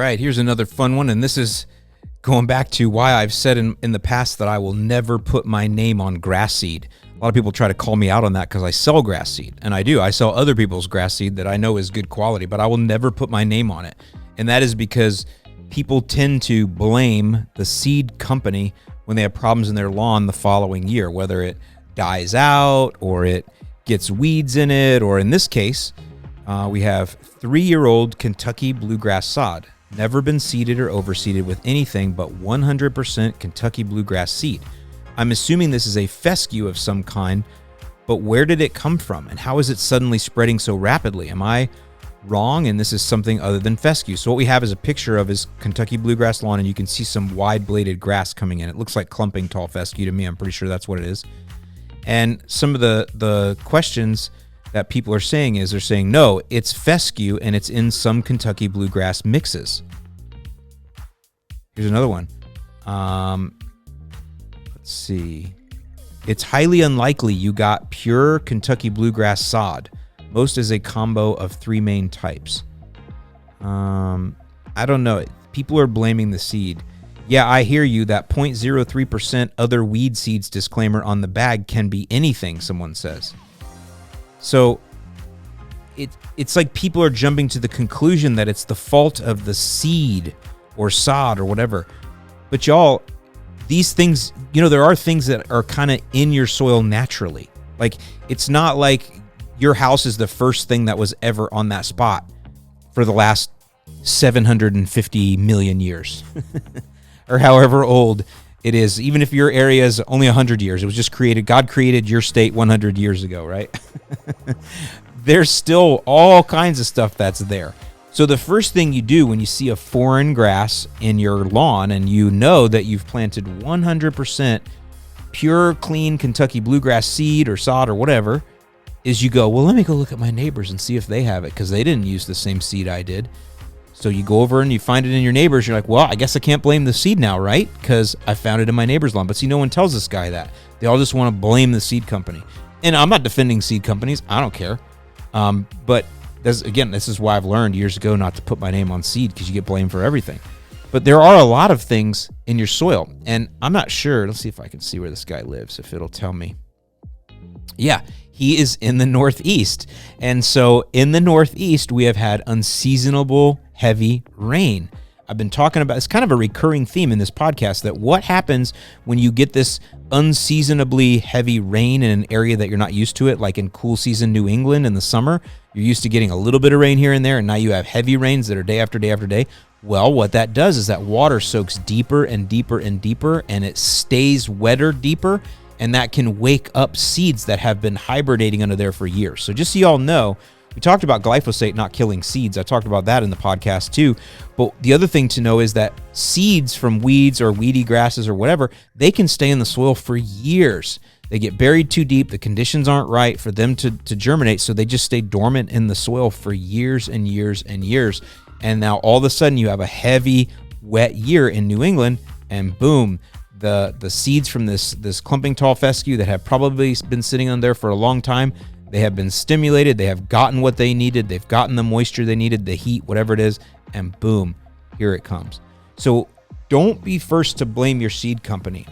right, here's another fun one, and this is going back to why I've said in the past that I will never put my name on grass seed. A lot of people try to call me out on that because I sell grass seed, and I do. I sell other people's grass seed that I know is good quality, but I will never put my name on it. And that is because people tend to blame the seed company when they have problems in their lawn the following year, whether it dies out or it gets weeds in it, or in this case, we have 3-year-old Kentucky bluegrass sod. Never been seeded or overseeded with anything but 100% Kentucky bluegrass seed. I'm assuming this is a fescue of some kind, but where did it come from? And how is it suddenly spreading so rapidly? Am I wrong? And this is something other than fescue. So what we have is a picture of his Kentucky bluegrass lawn, and you can see some wide-bladed grass coming in. It looks like clumping tall fescue to me. I'm pretty sure that's what it is. And some of the questions that people are saying is they're saying, no, it's fescue and it's in some Kentucky bluegrass mixes. Here's another one. Let's see. It's highly unlikely you got pure Kentucky bluegrass sod. Most is a combo of 3 main types. I don't know. People are blaming the seed. Yeah, I hear you. That 0.03% other weed seeds disclaimer on the bag can be anything, someone says. So it's like people are jumping to the conclusion that it's the fault of the seed or sod or whatever. But y'all, these things, there are things that are kind of in your soil naturally. Like, it's not like your house is the first thing that was ever on that spot for the last 750 million years or however old it is. Even if your area is only 100 years, it was just created. God created your state 100 years ago, right? There's still all kinds of stuff that's there. So the first thing you do when you see a foreign grass in your lawn and you know that you've planted 100% pure, clean Kentucky bluegrass seed or sod or whatever, is you go, well, let me go look at my neighbors and see if they have it, because they didn't use the same seed I did. So you go over and you find it in your neighbors. You're like, well, I guess I can't blame the seed now, right? Because I found it in my neighbor's lawn. But see, no one tells this guy that. They all just want to blame the seed company. And I'm not defending seed companies. I don't care. But this is why I've learned years ago not to put my name on seed, because you get blamed for everything. But there are a lot of things in your soil. And I'm not sure. Let's see if I can see where this guy lives, if it'll tell me. Yeah, he is in the Northeast. And so in the Northeast, we have had unseasonable heavy rain. I've been talking about, it's kind of a recurring theme in this podcast, that what happens when you get this unseasonably heavy rain in an area that you're not used to it, like in cool season New England in the summer. You're used to getting a little bit of rain here and there, and now you have heavy rains that are day after day after day. Well, what that does is that water soaks deeper and deeper and deeper, and it stays wetter deeper, and that can wake up seeds that have been hibernating under there for years. So just so you all know, we talked about glyphosate not killing seeds. I talked about that in the podcast too. But the other thing to know is that seeds from weeds or weedy grasses or whatever, they can stay in the soil for years. They get buried too deep. The conditions aren't right for them to germinate, so they just stay dormant in the soil for years and years and years. And now all of a sudden you have a heavy, wet year in New England, and boom, the seeds from this clumping tall fescue that have probably been sitting on there for a long time, they have been stimulated, they have gotten what they needed, they've gotten the moisture they needed, the heat, whatever it is, and boom, here it comes. So don't be first to blame your seed company.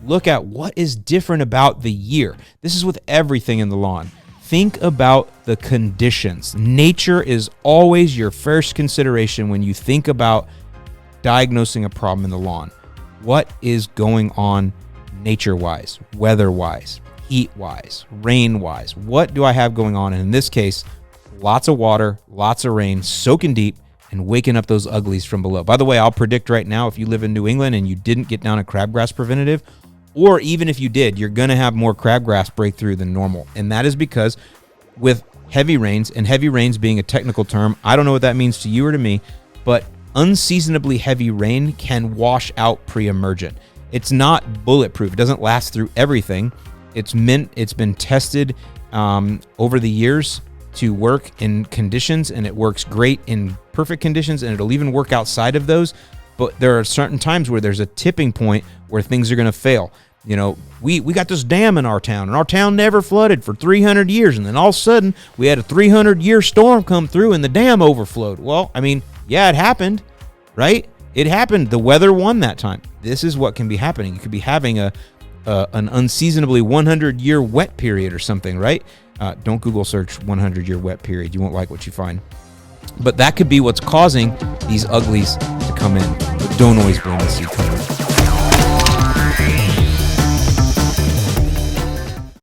Look at what is different about the year. This is with everything in the lawn. Think about the conditions. Nature is always your first consideration when you think about diagnosing a problem in the lawn. What is going on nature-wise, weather-wise, heat-wise, rain-wise? What do I have going on? And in this case, lots of water, lots of rain, soaking deep, and waking up those uglies from below. By the way, I'll predict right now, if you live in New England and you didn't get down a crabgrass preventative, or even if you did, you're going to have more crabgrass breakthrough than normal. And that is because with heavy rains, and heavy rains being a technical term, I don't know what that means to you or to me, but unseasonably heavy rain can wash out pre-emergent. It's not bulletproof. It doesn't last through everything. It's been tested over the years to work in conditions, and it works great in perfect conditions, and it'll even work outside of those. But there are certain times where there's a tipping point where things are going to fail. You know, we got this dam in our town, and our town never flooded for 300 years, and then all of a sudden we had a 300-year storm come through and the dam overflowed. Well, I mean, yeah, it happened, right? It happened. The weather won that time. This is what can be happening. You could be having an unseasonably 100-year wet period or something, right? Don't Google search 100-year wet period. You won't like what you find. But that could be what's causing these uglies to come in. But don't always blame the seed cover.